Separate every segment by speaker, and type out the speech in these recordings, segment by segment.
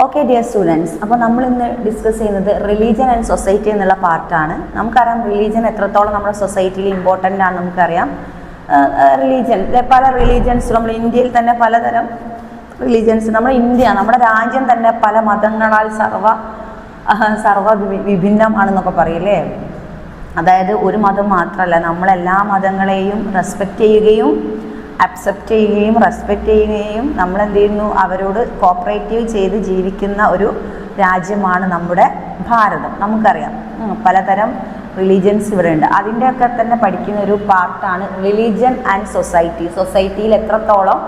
Speaker 1: Okay dear students, അപ്പോൾ നമ്മൾ ഇന്ന് ഡിസ്കസ് ചെയ്യുന്നത് റിലീജിയൻ ആൻഡ് സൊസൈറ്റി എന്നുള്ള പാർട്ടാണ്. നമുക്കറിയാം റിലീജിയൻ എത്രത്തോളം നമ്മുടെ സൊസൈറ്റിയിൽ ഇമ്പോർട്ടൻ്റ് ആണ്. നമുക്കറിയാം റിലീജിയൻ, പല റിലീജിയൻസ് നമ്മൾ ഇന്ത്യയിൽ തന്നെ പലതരം റിലീജിയൻസ്. നമ്മുടെ രാജ്യം തന്നെ പല മതങ്ങളാൽ സർവ വിഭിന്നമാണെന്നൊക്കെ പറയില്ലേ. അതായത് ഒരു മതം മാത്രമല്ല, നമ്മളെല്ലാ മതങ്ങളെയും റെസ്പെക്റ്റ് ചെയ്യുകയും അക്സെപ്റ്റ് ചെയ്യുകയും റെസ്പെക്റ്റ് ചെയ്യുകയും നമ്മൾ എന്ത് ചെയ്യുന്നു, അവരോട് കോപ്പറേറ്റീവ് ചെയ്ത് ജീവിക്കുന്ന ഒരു രാജ്യമാണ് നമ്മുടെ ഭാരതം. നമുക്കറിയാം പലതരം റിലീജിയൻസ് ഇവിടെ ഉണ്ട്. അതിൻ്റെയൊക്കെ തന്നെ പഠിക്കുന്ന ഒരു പാർട്ടാണ് റിലീജിയൻ ആൻഡ് സൊസൈറ്റി. സൊസൈറ്റിയിൽ എത്രത്തോളം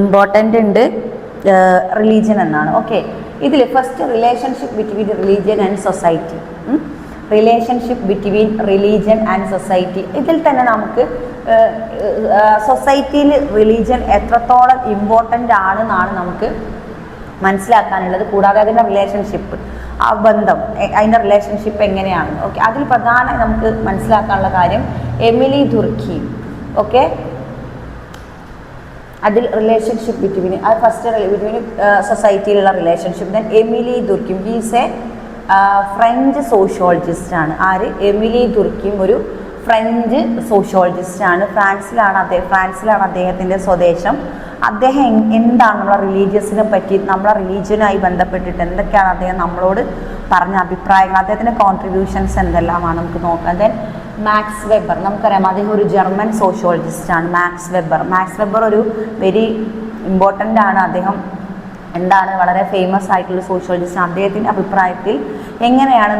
Speaker 1: ഇമ്പോർട്ടൻ്റ് ഉണ്ട് റിലീജിയൻ എന്നാണ്. ഓക്കെ, ഇതിൽ first relationship between religion and society. Relationship between religion and society. ഇതിൽ തന്നെ നമുക്ക് സൊസൈറ്റിയിൽ റിലീജിയൻ എത്രത്തോളം ഇമ്പോർട്ടൻ്റ് ആണെന്നാണ് നമുക്ക് മനസ്സിലാക്കാനുള്ളത്. കൂടാതെ അതിൻ്റെ റിലേഷൻഷിപ്പ്, ആ ബന്ധം, അതിൻ്റെ റിലേഷൻഷിപ്പ് എങ്ങനെയാണ്. ഓക്കെ, അതിൽ പ്രധാനമായി നമുക്ക് മനസ്സിലാക്കാനുള്ള കാര്യം എമിലി ദുർഖീം. ഓക്കെ, അതിൽ റിലേഷൻഷിപ്പ് ബിറ്റ്വീൻ അത് ഫസ്റ്റ് ബിറ്റ്വീൻ സൊസൈറ്റിയിലുള്ള relationship. Then Emile Durkheim, he's a French sociologist ആണ്. ആര്? എമിലി ദുർഖീം ഒരു ഫ്രഞ്ച് സോഷ്യോളജിസ്റ്റ് ആണ്. ഫ്രാൻസിലാണ് അദ്ദേഹത്തിൻ്റെ സ്വദേശം. അദ്ദേഹം എന്താണ് നമ്മളെ റിലീജിയസിനെ പറ്റി, നമ്മളെ റിലീജിയനുമായി ബന്ധപ്പെട്ടിട്ട് എന്തൊക്കെയാണ് അദ്ദേഹം നമ്മളോട് പറഞ്ഞ അഭിപ്രായങ്ങൾ, അദ്ദേഹത്തിൻ്റെ കോൺട്രിബ്യൂഷൻസ് എന്തെല്ലാമാണ് നമുക്ക് നോക്കാം. ദെൻ മാക്സ് വെബർ, നമുക്കറിയാം അദ്ദേഹം ഒരു ജർമ്മൻ സോഷ്യോളജിസ്റ്റ് ആണ്. മാക്സ് വെബർ ഒരു വെരി ഇമ്പോർട്ടൻ്റ് ആണ്. അദ്ദേഹം എന്താണ് വളരെ ഫേമസ് ആയിട്ടുള്ള സോഷ്യോളജിസ്റ്റ്. അദ്ദേഹത്തിൻ്റെ അഭിപ്രായത്തിൽ എങ്ങനെയാണ്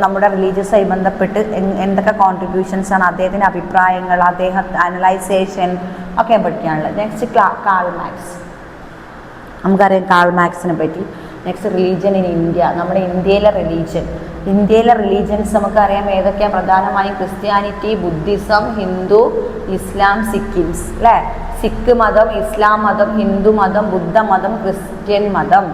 Speaker 1: നമ്മുടെ റിലീജിയസായി ബന്ധപ്പെട്ട് എന്തൊക്കെ കോൺട്രിബ്യൂഷൻസ് ആണ്, അദ്ദേഹത്തിൻ്റെ അഭിപ്രായങ്ങൾ, അനലൈസേഷൻ ഒക്കെ പഠിക്കാനുള്ളത്. നെക്സ്റ്റ് കാൾ മാക്സ്, നമുക്കറിയാം കാൾ മാക്സിനെ പറ്റി. നെക്സ്റ്റ് റിലീജിയൻ ഇൻ ഇന്ത്യ, നമ്മുടെ ഇന്ത്യയിലെ റിലീജിയൻസ് നമുക്കറിയാം ഏതൊക്കെയാണ് പ്രധാനമായും ക്രിസ്ത്യാനിറ്റി, ബുദ്ധിസം, ഹിന്ദു, ഇസ്ലാം, സിക്കിംസ് അല്ലേ. സിഖ് മതം, ഇസ്ലാം മതം, ഹിന്ദു മതം, ബുദ്ധമതം, ക്രിസ്ത്യൻ മതം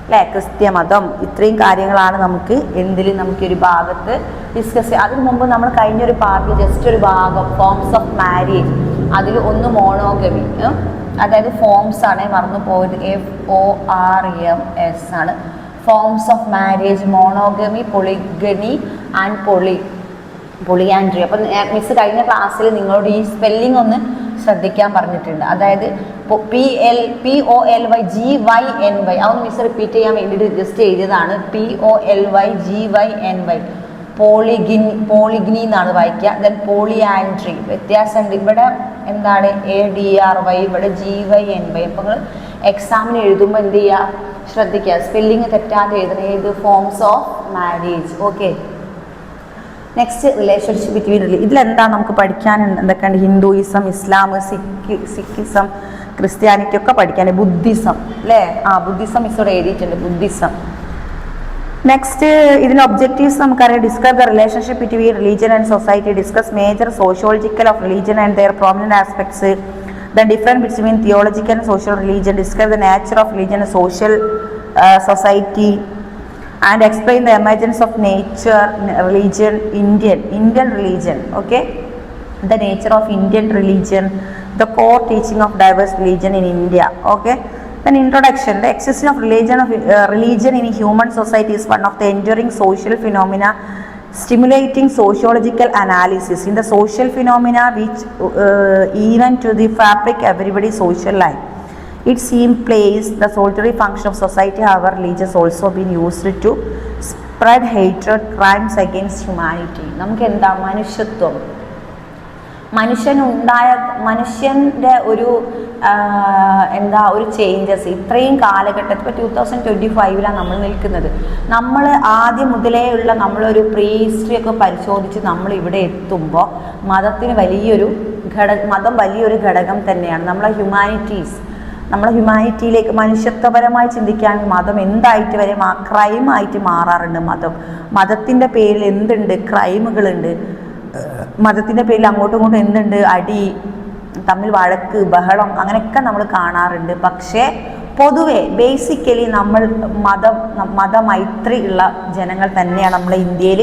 Speaker 1: അല്ലേ, ക്രിസ്ത്യമതം. ഇത്രയും കാര്യങ്ങളാണ് നമുക്കൊരു ഭാഗത്ത് ഡിസ്കസ് ചെയ്യാം. അതിനു മുമ്പ് നമ്മൾ കഴിഞ്ഞൊരു പാർട്ടിൽ ജസ്റ്റ് ഒരു ഭാഗം ഫോംസ് ഓഫ് മാരേജ്, അതിൽ ഒന്ന് മോണോഗമി, അതായത് ഫോംസ് ആണ്, മറന്നു പോയത്, FORMS ആണ്. Forms of marriage, monogamy, polygyny and polyandry. അപ്പം മിസ് കഴിഞ്ഞ ക്ലാസ്സിൽ നിങ്ങളോട് ഈ സ്പെല്ലിംഗ് ഒന്ന് ശ്രദ്ധിക്കാൻ പറഞ്ഞിട്ടുണ്ട്. അതായത് POLYGYNY, അതൊന്ന് മിസ് റിപ്പീറ്റ് ചെയ്യാൻ വേണ്ടിയിട്ട് ജസ്റ്റ് എഴുതിയതാണ്. POLYGYNY, പോളിഗ്നി എന്നാണ് വായിക്കുക. ദെൻ പോളിയാൻഡ്രി, വ്യത്യാസമുണ്ട്. ഇവിടെ എന്താണ് ADRY, ഇവിടെ GYNY. അപ്പോൾ നിങ്ങൾ എക്സാമിന് എഴുതുമ്പോൾ എന്ത് ചെയ്യുക, ശ്രദ്ധിക്കുക, സ്പെല്ലിങ് തെറ്റാതെ എഴുതണം. ഏത്? Forms of marriage. Okay, next relationship between. ഇതിലെന്താ നമുക്ക് പഠിക്കാൻ എന്തൊക്കെയുണ്ട്? ഹിന്ദുയിസം, ഇസ്ലാം, സിഖിസം, ക്രിസ്ത്യാനിറ്റി ഒക്കെ പഠിക്കാൻ. ബുദ്ധിസം അല്ലേ, ബുദ്ധിസം മിസ്സോടെ എഴുതിയിട്ടുണ്ട്, ബുദ്ധിസം. നെക്സ്റ്റ് ഇതിൻ്റെ ഒബ്ജക്റ്റീവ്സ് നമുക്കറിയാം. Discuss the relationship between religion and society, discuss major sociological of religion and their prominent aspects, the difference between theological and social religion, discuss the nature of religion and social society, and explain the emergence of Indian religion. Okay, the nature of Indian religion, the core teaching of diverse religion in India. Okay, then introduction. The existence of religion in human society is one of the enduring social phenomena stimulating sociological analysis in the social phenomena which even to the fabric everybody's social life. It seems plays the solitary function of society. However, religion has also been used to spread hatred, crimes against humanity. നമുക്ക് എന്താ മനുഷ്യത്വം, മനുഷ്യൻ്റെ ഒരു changes ഇത്രയും കാലഘട്ടത്തിൽ. ഇപ്പോൾ 2025 നമ്മൾ നിൽക്കുന്നത്. നമ്മൾ ആദ്യം മുതലേ ഉള്ള നമ്മളൊരു പ്രീ ഹിസ്റ്ററി ഒക്കെ പരിശോധിച്ച് നമ്മൾ ഇവിടെ എത്തുമ്പോൾ മതം വലിയൊരു ഘടകം തന്നെയാണ്. നമ്മളെ ഹ്യൂമാനിറ്റിയിലേക്ക് മനുഷ്യത്വപരമായി ചിന്തിക്കുകയാണെങ്കിൽ മതം എന്തായിട്ട് വരെ ക്രൈമായിട്ട് മാറാറുണ്ട്. മതത്തിൻ്റെ പേരിൽ എന്തുണ്ട്? ക്രൈമുകളുണ്ട്. മതത്തിൻ്റെ പേരിൽ അങ്ങോട്ടും ഇങ്ങോട്ടും എന്തുണ്ട്? അടി, തമ്മിൽ വഴക്ക്, ബഹളം, അങ്ങനെയൊക്കെ നമ്മൾ കാണാറുണ്ട്. പക്ഷേ പൊതുവെ ബേസിക്കലി നമ്മൾ മതമൈത്രി ഉള്ള ജനങ്ങൾ തന്നെയാണ് നമ്മളെ ഇന്ത്യയിൽ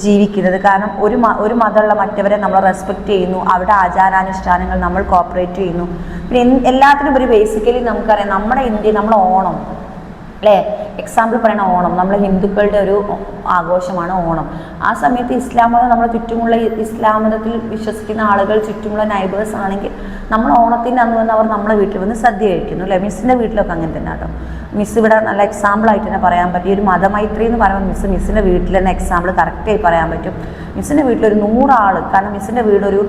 Speaker 1: ജീവിക്കുന്നത്. കാരണം ഒരു മതമുള്ള മറ്റവരെ നമ്മൾ റെസ്പെക്റ്റ് ചെയ്യുന്നു, അവരുടെ ആചാരാനുഷ്ഠാനങ്ങൾ നമ്മൾ കോപ്പറേറ്റ് ചെയ്യുന്നു. പിന്നെ എല്ലാത്തിനും ഒരു ബേസിക്കലി നമുക്കറിയാം നമ്മുടെ ഇന്ത്യ, നമ്മുടെ ഓണം അല്ലേ, എക്സാമ്പിൾ പറയണ ഓണം നമ്മൾ ഹിന്ദുക്കളുടെ ഒരു ആഘോഷമാണ് ഓണം. ആ സമയത്ത് ഇസ്ലാം മതം നമ്മുടെ ചുറ്റുമുള്ള ഇസ്ലാം മതത്തിൽ വിശ്വസിക്കുന്ന ആളുകൾ ചുറ്റുമുള്ള നൈബേഴ്സ് ആണെങ്കിൽ നമ്മൾ ഓണത്തിൻ്റെ അന്ന് വന്ന് അവർ നമ്മളെ വീട്ടിൽ വന്ന് സദ്യ കഴിക്കുന്നു അല്ലേ. മിസ്സിൻ്റെ വീട്ടിലൊക്കെ അങ്ങനെ തന്നെ കേട്ടോ. മിസ് ഇവിടെ നല്ല എക്സാമ്പിളായിട്ട് തന്നെ പറയാൻ പറ്റും. ഈ ഒരു മതമൈത്രി എന്ന് പറയുമ്പോൾ മിസ്സിൻ്റെ വീട്ടിൽ തന്നെ എക്സാമ്പിൾ കറക്റ്റായി പറയാൻ പറ്റും. മിസ്സിൻ്റെ വീട്ടിലൊരു 100 ആൾ, കാരണം മിസ്സിൻ്റെ വീടൊരു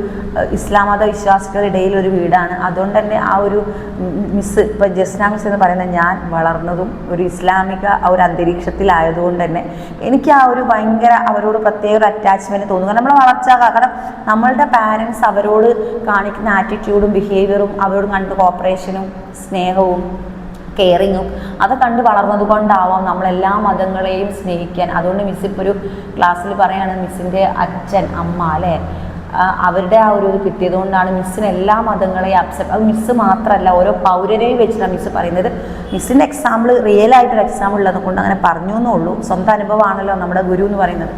Speaker 1: ഇസ്ലാം മത വിശ്വാസികളുടെ ഇടയിൽ ഒരു വീടാണ്. അതുകൊണ്ട് തന്നെ ആ ഒരു മിസ്, ഇപ്പോൾ ജസ്ന മിസ് എന്ന് പറയുന്നത് ഞാൻ വളർന്നതും ഒരു ഇസ്ലാമിക ഒരു അന്തരീക്ഷത്തിലായതുകൊണ്ട് തന്നെ എനിക്ക് ആ ഒരു ഭയങ്കര അവരോട് പ്രത്യേക ഒരു അറ്റാച്ച്മെൻറ്റ് തോന്നുന്നു. നമ്മളെ വളർച്ച, കാരണം നമ്മളുടെ പാരൻസ് അവരോട് കാണിക്കുന്ന ആറ്റിറ്റ്യൂഡും ബിഹേവിയറും അവരോട് കണ്ട് കോപ്പറേഷനും സ്നേഹവും കെയറിങ്ങും അത് കണ്ട് വളർന്നത് കൊണ്ടാവാം നമ്മളെല്ലാ മതങ്ങളെയും സ്നേഹിക്കാൻ. അതുകൊണ്ട് മിസ് ഇപ്പോൾ ഒരു ക്ലാസ്സിൽ പറയുകയാണ്, മിസ്സിൻ്റെ അച്ഛൻ അമ്മ അല്ലേ, അവരുടെ ആ ഒരു ഇത് കിട്ടിയത് കൊണ്ടാണ് മിസ്സിന് എല്ലാ മതങ്ങളെയും അക്സെപ്റ്റ്. അത് മിസ്സ് മാത്രമല്ല ഓരോ പൗരരെയും വെച്ചിട്ടാണ് മിസ്സ് പറയുന്നത്. മിസ്സിൻ്റെ എക്സാമ്പിൾ റിയൽ ആയിട്ടൊരു എക്സാമ്പിൾ ഉള്ളത് കൊണ്ട് അങ്ങനെ പറഞ്ഞു എന്നേ ഉള്ളൂ. സ്വന്തം അനുഭവമാണല്ലോ നമ്മുടെ ഗുരു എന്ന് പറയുന്നത്.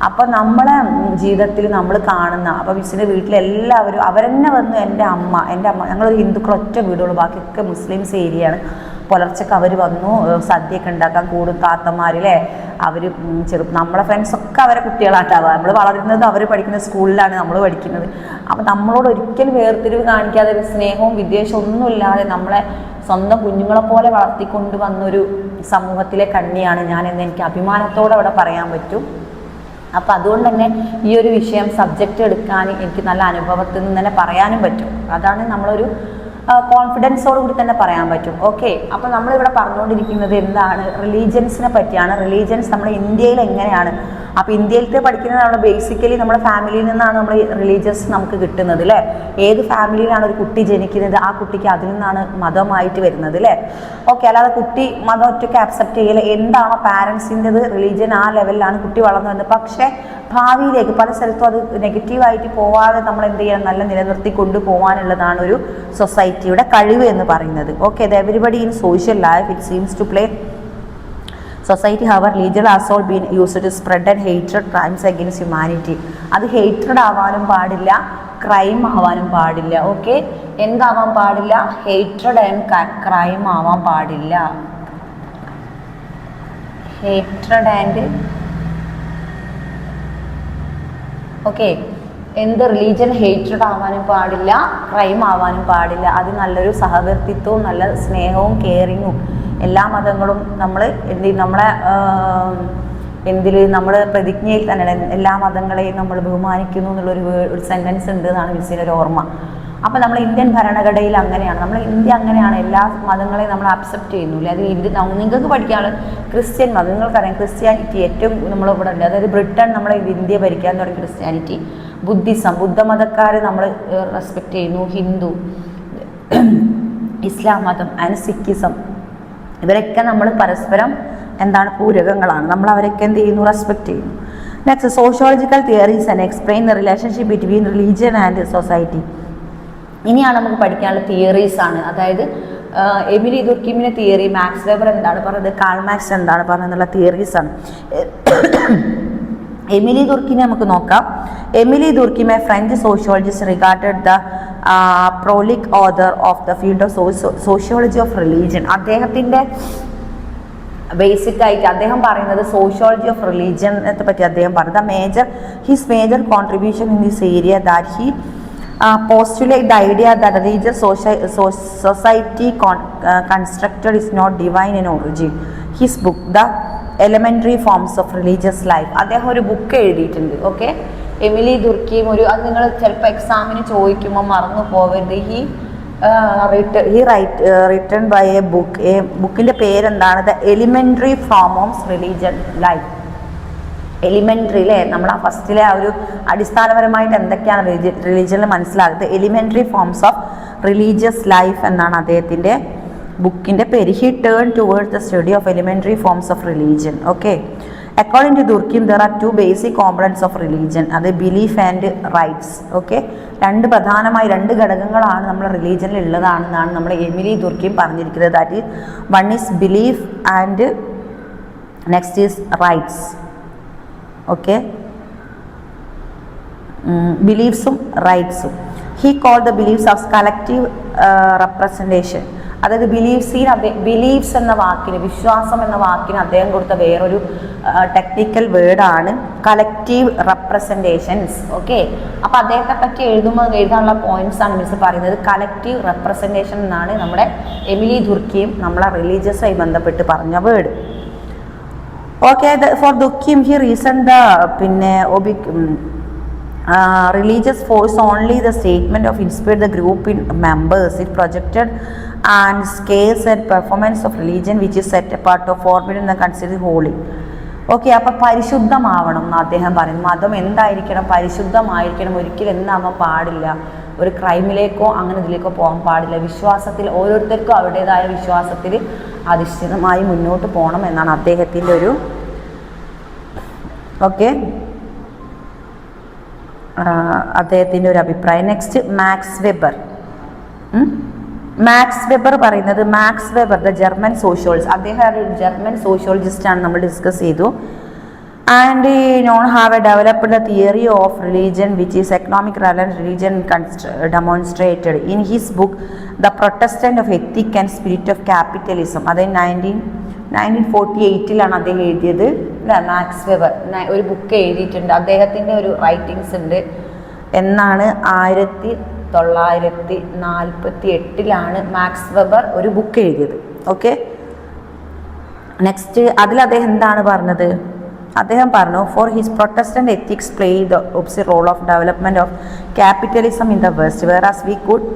Speaker 1: അപ്പം നമ്മളെ ജീവിതത്തിൽ നമ്മൾ കാണുന്ന, അപ്പോൾ മിസ്സിൻ്റെ വീട്ടിലെല്ലാവരും അവരെന്നെ വന്നു. എൻ്റെ അമ്മ ഞങ്ങളൊരു ഹിന്ദുക്കൾ ഒറ്റ വീടുള്ളൂ, ബാക്കിയൊക്കെ മുസ്ലിംസ് ഏരിയയാണ്. പുലർച്ചയ്ക്ക് അവർ വന്നു സദ്യയൊക്കെ ഉണ്ടാക്കാൻ കൂടും താത്തമാരില്ലേ. അവർ നമ്മളെ ഫ്രണ്ട്സൊക്കെ അവരെ കുട്ടികളായിട്ടാവുക. നമ്മൾ വളരുന്നത് അവർ പഠിക്കുന്ന സ്കൂളിലാണ് നമ്മൾ പഠിക്കുന്നത്. അപ്പോൾ നമ്മളോട് ഒരിക്കലും വേർതിരിവ് കാണിക്കാതെ സ്നേഹവും വിദ്വേഷവും ഒന്നുമില്ലാതെ നമ്മളെ സ്വന്തം കുഞ്ഞുങ്ങളെ പോലെ വളർത്തിക്കൊണ്ട് വന്നൊരു സമൂഹത്തിലെ കണ്ണിയാണ് ഞാനെന്ന് എനിക്ക് അഭിമാനത്തോടെ അവിടെ പറയാൻ പറ്റും. അപ്പോൾ അതുകൊണ്ട് തന്നെ ഈ ഒരു വിഷയം സബ്ജക്റ്റ് എടുക്കാൻ എനിക്ക് നല്ല അനുഭവത്തിൽ നിന്ന് തന്നെ പറയാനും പറ്റും. അതാണ് നമ്മളൊരു കോൺഫിഡൻസോട് കൂടി തന്നെ പറയാൻ പറ്റും. ഓക്കെ, അപ്പോൾ നമ്മളിവിടെ പറഞ്ഞുകൊണ്ടിരിക്കുന്നത് എന്താണ്, റിലീജിയൻസിനെ പറ്റിയാണ്. റിലീജിയൻസ് നമ്മുടെ ഇന്ത്യയിൽ എങ്ങനെയാണ്. അപ്പോൾ ഇന്ത്യയിലത്തെ പഠിക്കുന്നത് നമ്മൾ ബേസിക്കലി നമ്മുടെ ഫാമിലിയിൽ നിന്നാണ് നമ്മൾ റിലീജിയസ് നമുക്ക് കിട്ടുന്നത് അല്ലേ. ഏത് ഫാമിലിയിലാണ് ഒരു കുട്ടി ജനിക്കുന്നത് ആ കുട്ടിക്ക് അതിൽ നിന്നാണ് മതമായിട്ട് വരുന്നത് അല്ലേ. ഓക്കെ, അല്ലാതെ കുട്ടി മതം ഒറ്റയ്ക്ക് ആക്സെപ്റ്റ് ചെയ്യില്ല. എന്താണോ പാരൻസിൻ്റെത് റിലീജിയൻ ആ ലെവലിലാണ് കുട്ടി വളർന്നു വരുന്നത്. പക്ഷേ ഭാവിയിലേക്ക് പല സ്ഥലത്തും അത് നെഗറ്റീവായിട്ട് പോവാതെ നമ്മൾ എന്ത് ചെയ്യണം, നല്ല നിലനിർത്തി കൊണ്ടുപോകാനുള്ളതാണ് ഒരു സൊസൈറ്റിയുടെ കഴിവ് എന്ന് പറയുന്നത്. Okay, everybody in social life it seems to play society, however, religion has all been used to spread and hatred crimes against humanity. അത് ഹേറ്റ്രഡ് ആവാനും പാടില്ല, ക്രൈം ആവാനും പാടില്ല. ഓക്കെ, എന്താവാൻ പാടില്ല, ഹേറ്റ്രഡ് ആൻഡ് ക്രൈം ആവാൻ പാടില്ല. ഹേറ്റ്രഡ് ആൻഡ് ഓക്കെ, എന്ത് religion hatred ആവാനും പാടില്ല, ക്രൈം ആവാനും പാടില്ല. അത് നല്ലൊരു സഹവർത്തിത്വവും നല്ല സ്നേഹവും കെയറിങ്ങും എല്ലാ മതങ്ങളും നമ്മൾ നമ്മളെ നമ്മുടെ പ്രതിജ്ഞയിൽ തന്നെ എല്ലാ മതങ്ങളെയും നമ്മൾ ബഹുമാനിക്കുന്നു എന്നുള്ളൊരു സെൻറ്റൻസ് ഉണ്ട് എന്നാണ് മിസ്സിൻ്റെ ഒരു ഓർമ്മ. അപ്പോൾ നമ്മൾ ഇന്ത്യൻ ഭരണഘടനയിൽ അങ്ങനെയാണ്, നമ്മൾ ഇന്ത്യ അങ്ങനെയാണ്, എല്ലാ മതങ്ങളെയും നമ്മൾ അക്സെപ്റ്റ് ചെയ്യുന്നില്ല. അത് നിങ്ങൾക്ക് പഠിക്കാനുള്ള ക്രിസ്ത്യൻ മതം, നിങ്ങൾക്കറിയാം ക്രിസ്ത്യാനിറ്റി ഏറ്റവും നമ്മളിവിടെ ഉണ്ട്. അതായത് ബ്രിട്ടൻ നമ്മളെ ഇന്ത്യ ഭരിക്കാൻ തുടങ്ങി ക്രിസ്ത്യാനിറ്റി. ബുദ്ധിമതക്കാർ നമ്മൾ റെസ്പെക്റ്റ് ചെയ്യുന്നു. ഹിന്ദു, ഇസ്ലാം മതം ആൻഡ് സിഖിസം, ഇവരൊക്കെ നമ്മൾ പരസ്പരം എന്താണ് പൂരകങ്ങളാണ്. നമ്മൾ അവരൊക്കെ എന്ത് ചെയ്യുന്നു, റെസ്പെക്റ്റ് ചെയ്യുന്നു. Next, sociological theories and explain the relationship between religion and society. ഇനിയാണ് നമുക്ക് പഠിക്കാനുള്ള തിയറീസ് ആണ്. അതായത് എമിലി ദുർക്കിമിൻ്റെ തിയറി, മാക്സ് വെബർ എന്താണ് പറഞ്ഞത്, കാൾ മാക്സ് എന്താണ് പറഞ്ഞത് എന്നുള്ള തിയറീസാണ്. എമിലി ദുർക്കിനെ നമുക്ക് നോക്കാം. Emile Durkheim, a French sociologist, regarded the prolific author of the field of sociology of religion. അദ്ദേഹത്തിൻ്റെ ബേസിക് ആയിട്ട് അദ്ദേഹം പറയുന്നത് സോഷ്യോളജി ഓഫ് റിലീജിയനെ പറ്റി അദ്ദേഹം പറഞ്ഞത് his major contribution in this area that he postulate the idea that a religious society constructed is not divine in origin. His book, The Elementary Forms of Religious Life, അദ്ദേഹം ഒരു book എഴുതിയിട്ടുണ്ട്. Okay, Emily ദുർക്കിം അത് നിങ്ങൾ ചിലപ്പോൾ എക്സാമിന് ചോദിക്കുമ്പോൾ മറന്നു പോകരുത്. റിട്ടൺ ബൈ എ ബുക്കിൻ്റെ പേരെന്താണ്, the elementary form of religion life. Elementary അല്ലേ, നമ്മൾ ആ ഫസ്റ്റിലെ ആ ഒരു അടിസ്ഥാനപരമായിട്ട് എന്തൊക്കെയാണ് റിലീജിയനിൽ മനസ്സിലാകുന്നത്. Elementary forms of religious life എന്നാണ് അദ്ദേഹത്തിൻ്റെ ബുക്കിൻ്റെ പേര്. He turn towards the study of elementary forms of religion. Okay, according to Durkheim there are 2 basic components of religion, അത് ബിലീഫ് ആൻഡ് റൈറ്റ്സ്. ഓക്കെ, പ്രധാനമായി 2 ഘടകങ്ങളാണ് നമ്മുടെ റിലീജിയനിൽ ഉള്ളതാണെന്നാണ് നമ്മുടെ എമിലി ദുർക്കിം പറഞ്ഞിരിക്കുന്നത്. That is one is belief and next is rites. Okay, ബിലീഫ്സും റൈറ്റ്സും. He call the beliefs of collective representation. അതായത് beliefs എന്ന വാക്കിന്, വിശ്വാസം എന്ന വാക്കിന് അദ്ദേഹം കൊടുത്ത വേറൊരു ടെക്നിക്കൽ വേർഡാണ് കളക്റ്റീവ് റെപ്രസെൻറ്റേഷൻസ്. ഓക്കെ, അപ്പോൾ അദ്ദേഹത്തെ പറ്റി എഴുതാനുള്ള പോയിന്റ്സ് ആണ് മിസ് പറയുന്നത്. കളക്റ്റീവ് റെപ്രസെൻറ്റേഷൻ എന്നാണ് നമ്മുടെ എമിലി ദുർക്കിയും നമ്മളെ റിലീജിയസുമായി ബന്ധപ്പെട്ട് പറഞ്ഞ word. Okay, for Durkheim he reason the religious force only the statement of inspired the group in members. It projected and scales and performance of religion which is set apart of forbidden and considered holy. Okay, അപ്പം പരിശുദ്ധമാവണം എന്ന് അദ്ദേഹം പറയും. മതം എന്തായിരിക്കണം? പരിശുദ്ധമായിരിക്കണം. ഒരിക്കലും എന്താവാൻ പാടില്ല, ഒരു ക്രൈമിലേക്കോ അങ്ങനെ ഇതിലേക്കോ പോകാൻ പാടില്ല. വിശ്വാസത്തിൽ ഓരോരുത്തർക്കും അവരുടേതായ വിശ്വാസത്തിൽ അധിഷ്ഠിതമായി മുന്നോട്ട് പോകണം എന്നാണ് അദ്ദേഹത്തിൻ്റെ ഒരു അദ്ദേഹത്തിൻ്റെ ഒരു അഭിപ്രായം. നെക്സ്റ്റ് മാക്സ് വെബർ പറയുന്നത്, Max Weber the German sociologist, അദ്ദേഹം ഒരു ജർമ്മൻ സോഷ്യോളജിസ്റ്റ് ആണ്, നമ്മൾ ഡിസ്കസ് ചെയ്തു. And known have developed the theory of religion which is economic relation religion demonstrated in his book the Protestant of ethic and spirit of capitalism. അത് 1948 അദ്ദേഹം എഴുതിയത്. Max Weber ഒരു book എഴുതിയിട്ടുണ്ട്, അദ്ദേഹത്തിൻ്റെ ഒരു റൈറ്റിങ്സ് ഉണ്ട്. എന്നാണ് 1948 മാക്സ് വെബർ ഒരു ബുക്ക് എഴുതിയത്. ഓക്കെ, നെക്സ്റ്റ് അതിൽ അദ്ദേഹം എന്താണ് പറഞ്ഞത്? അദ്ദേഹം പറഞ്ഞു, for his Protestant ethics play the obvious role of development of capitalism in the west whereas we could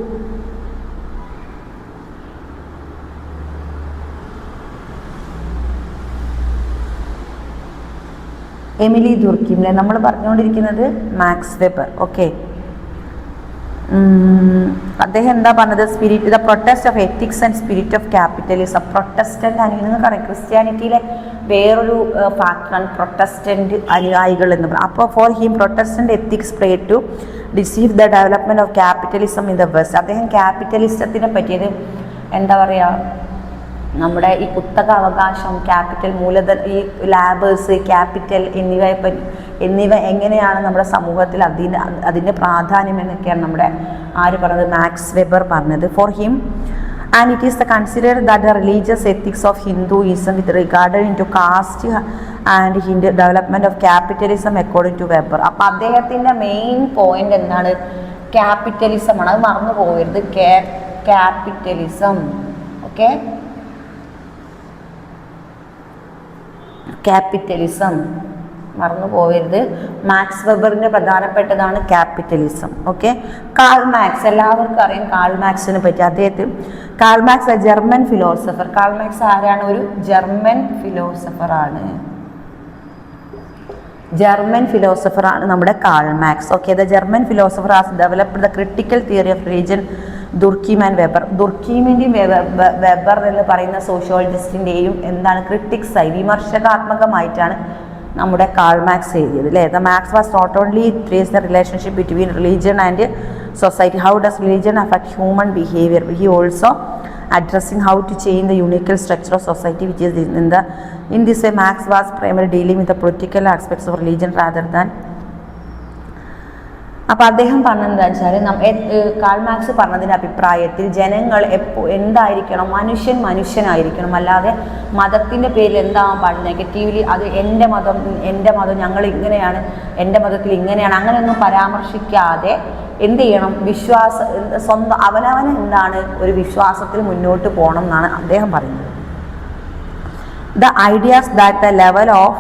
Speaker 1: Emile ദുർക്കിമിലെ നമ്മൾ പറഞ്ഞുകൊണ്ടിരിക്കുന്നത് മാക്സ് വെബർ. ഓക്കെ, അദ്ദേഹം എന്താ പറഞ്ഞത്? Spirit the protest of ethics and spirit of capitalism. Protestant നിങ്ങൾക്കറിയാം, ക്രിസ്ത്യാനിറ്റിയിലെ വേറൊരു ഫാക്ടറാണ് പ്രൊട്ടസ്റ്റന്റ് അനുയായികൾ എന്ന് പറയുന്നത്. അപ്പോൾ for him Protestant ethics play to deceive the development of capitalism in the west. അദ്ദേഹം ക്യാപിറ്റലിസത്തിനെ പറ്റിയത് എന്താ പറയുക, നമ്മുടെ ഈ കുത്തക അവകാശം, ക്യാപിറ്റൽ മൂലധന, ഈ ലാബേഴ്സ്, ക്യാപിറ്റൽ എന്നിവ എങ്ങനെയാണ് നമ്മുടെ സമൂഹത്തിൽ അതിൻ്റെ പ്രാധാന്യം എന്നൊക്കെയാണ് നമ്മുടെ പറഞ്ഞത്, മാക്സ് വെബർ പറഞ്ഞത്. For him and it is the considered that the religious ethics of Hinduism with regarded in to caste and Hindu development of capitalism according to Weber. അപ്പോൾ അദ്ദേഹത്തിൻ്റെ മെയിൻ പോയിന്റ് എന്താണ്? ക്യാപിറ്റലിസമാണ്. അത് മറന്നു പോകരുത്, ക്യാപിറ്റലിസം. ഓക്കെ, ക്യാപിറ്റലിസം മറന്നു പോകരുത്. Max വെബറിൻ്റെ പ്രധാനപ്പെട്ടതാണ് capitalism. Okay, Karl Marx എല്ലാവർക്കും അറിയാം കാൾ മാക്സിനെ പറ്റി. Karl Marx German philosopher. Karl Marx ആരാണ്? ഒരു ജർമ്മൻ ഫിലോസഫറാണ് നമ്മുടെ Karl Marx. Okay, the German philosopher has developed the critical theory of religion. Durkheim and Weber. ദുർക്കീമിൻ്റെയും വെബർ എന്ന് പറയുന്ന സോഷ്യോളജിസ്റ്റിൻ്റെയും എന്താണ് ക്രിട്ടിക്സായി, വിമർശകാത്മകമായിട്ടാണ് നമ്മുടെ കാൾ മാക്സ് എഴുതിയത് അല്ലേ. The Max was not only trace the relationship between religion and society, how does religion affect human behaviour. He also addressing how to change the unique structure of society which is in this way Marx was primarily dealing with the political aspects of religion rather than. അപ്പോൾ അദ്ദേഹം പറഞ്ഞതെന്താ വെച്ചാൽ Karl Marx പറഞ്ഞതിൻ്റെ അഭിപ്രായത്തിൽ ജനങ്ങൾ എന്തായിരിക്കണം? മനുഷ്യനായിരിക്കണം, അല്ലാതെ മതത്തിൻ്റെ പേരിൽ എന്താവാൻ പാടില്ല നെഗറ്റീവ്ലി. അത് എൻ്റെ മതം ഞങ്ങൾ ഇങ്ങനെയാണ്, എൻ്റെ മതത്തിൽ ഇങ്ങനെയാണ്, അങ്ങനെയൊന്നും പരാമർശിക്കാതെ എന്ത് ചെയ്യണം? സ്വന്തം അവനവന് എന്താണ് ഒരു വിശ്വാസത്തിൽ മുന്നോട്ട് പോകണം എന്നാണ് അദ്ദേഹം പറയുന്നത്. The ideas that the level of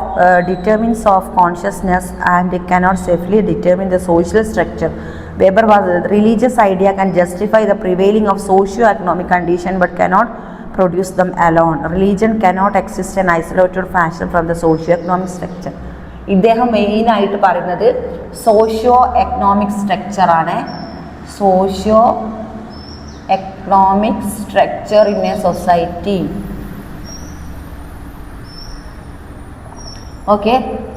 Speaker 1: determines of consciousness and cannot safely determine the social structure. Weber was the religious idea can justify the prevailing of socio-economic condition but cannot produce them alone. Religion cannot exist in isolated fashion from the socio-economic structure. ഇദ്ദേഹം മെയിനായിട്ട് പറയുന്നത് socio economic സ്ട്രക്ചറാണ്. Socio economic structure in a society. Okay,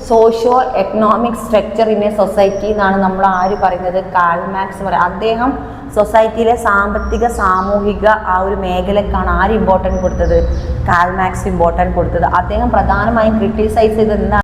Speaker 1: socio economic structure in a society എന്നാണ് നമ്മൾ പറയുന്നത്? Karl Marx പറയുക. അദ്ദേഹം സൊസൈറ്റിയിലെ സാമ്പത്തിക സാമൂഹിക ആ ഒരു മേഖലക്കാണ് ഇമ്പോർട്ടൻറ്റ് കൊടുത്തത്? കാൾ മാക്സ് ഇമ്പോർട്ടൻറ്റ് കൊടുത്തത്. അദ്ദേഹം പ്രധാനമായും ക്രിട്ടിസൈസ് ചെയ്തത് എന്താണ്?